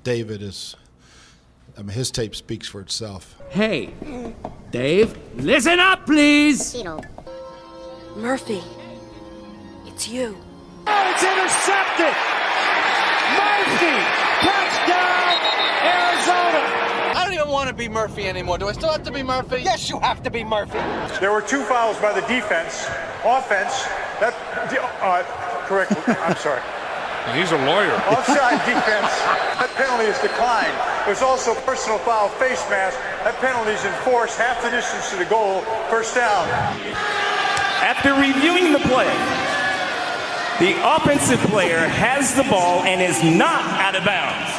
David is, I mean, his tape speaks for itself. Hey, Dave, listen up, please. Murphy, it's you. Oh, it's intercepted. Murphy, touchdown, Arizona. I don't even want to be Murphy anymore. Do I still have to be Murphy? Yes, you have to be Murphy. There were 2 fouls by the defense. Offense, correct, I'm sorry. He's a lawyer. Offside defense, that penalty is declined. There's also personal foul, face mask. That penalty is enforced half the distance to the goal, first down. After reviewing the play, the offensive player has the ball and is not out of bounds.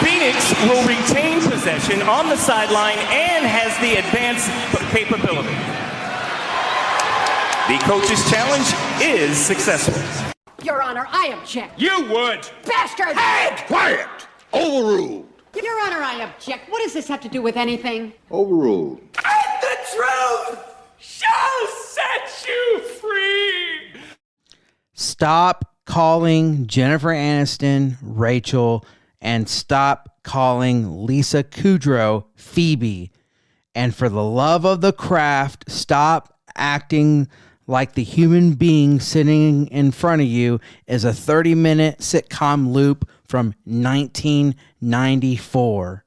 Phoenix will retain possession on the sideline and has the advance capability. The coach's challenge is successful. Your Honor, I object. You would. Bastard! Hey! Quiet! Overruled. Your Honor, I object. What does this have to do with anything? Overruled. And the truth shall set you free. Stop calling Jennifer Aniston Rachel, and stop calling Lisa Kudrow Phoebe. And for the love of the craft, stop acting like the human being sitting in front of you is a 30-minute sitcom loop from 1994.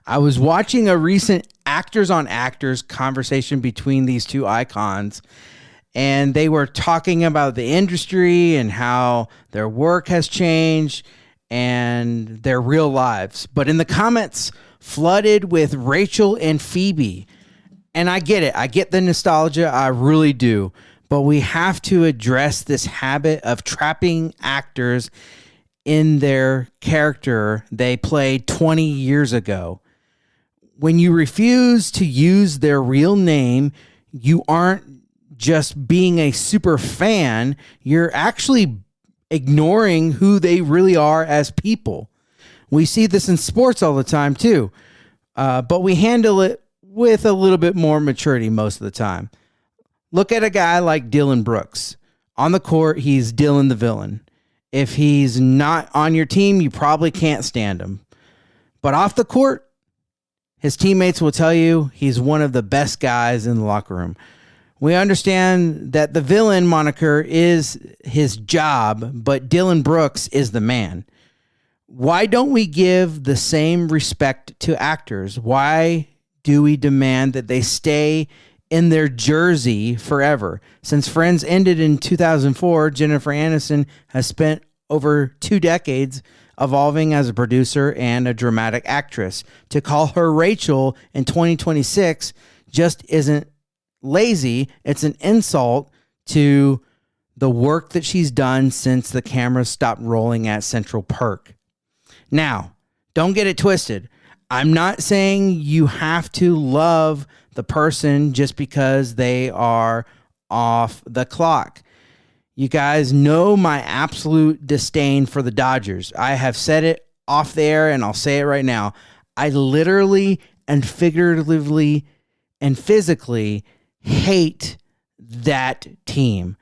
I was watching a recent Actors on Actors conversation between these two icons, and they were talking about the industry and how their work has changed and their real lives. But in the comments flooded with Rachel and Phoebe, and I get it. I get the nostalgia. I really do. But we have to address this habit of trapping actors in their character they played 20 years ago. When you refuse to use their real name, you aren't just being a super fan. You're actually ignoring who they really are as people. We see this in sports all the time too. But we handle it with a little bit more maturity most of the time. Look at a guy like Dylan Brooks. On the court, he's Dylan the villain. If he's not on your team, you probably can't stand him. But off the court, his teammates will tell you he's one of the best guys in the locker room. We understand that the villain moniker is his job, but Dylan Brooks is the man. Why don't we give the same respect to actors? Why do we demand that they stay in their jersey forever? Since Friends ended in 2004, Jennifer Aniston has spent over 2 decades evolving as a producer and a dramatic actress. To call her Rachel in 2026 just isn't lazy. It's an insult to the work that she's done since the cameras stopped rolling at Central Perk. Now, don't get it twisted. I'm not saying you have to love the person just because they are off the clock. You guys know my absolute disdain for the Dodgers. I have said it off the air and I'll say it right now. I literally and figuratively and physically hate that team.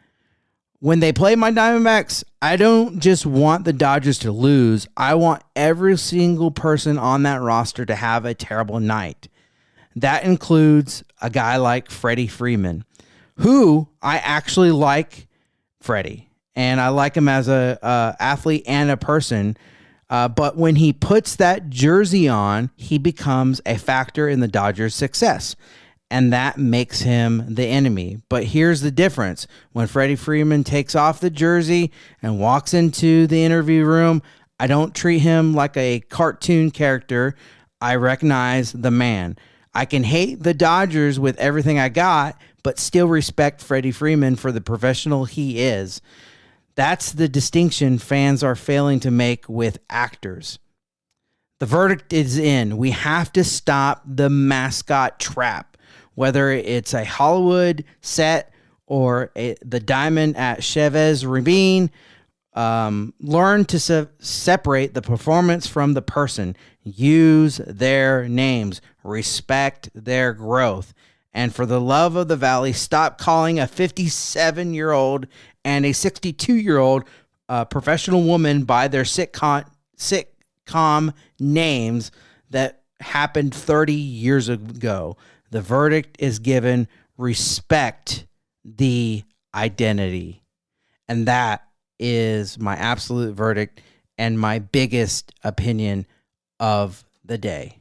When they play my Diamondbacks, I don't just want the Dodgers to lose. I want every single person on that roster to have a terrible night. That includes a guy like Freddie Freeman, who I actually like Freddie, and I like him as a athlete and a person. But when he puts that jersey on, he becomes a factor in the Dodgers' success. And that makes him the enemy. But here's the difference. When Freddie Freeman takes off the jersey and walks into the interview room, I don't treat him like a cartoon character. I recognize the man. I can hate the Dodgers with everything I got, but still respect Freddie Freeman for the professional he is. That's the distinction fans are failing to make with actors. The verdict is in. We have to stop the mascot trap. Whether it's a Hollywood set or the diamond at Chavez Ravine, learn to separate the performance from the person. Use their names. Respect their growth. And for the love of the valley, stop calling a 57-year-old and a 62-year-old a professional woman by their sitcom names that happened 30 years ago. The verdict is given: respect the identity. And that is my absolute verdict and my biggest opinion of the day.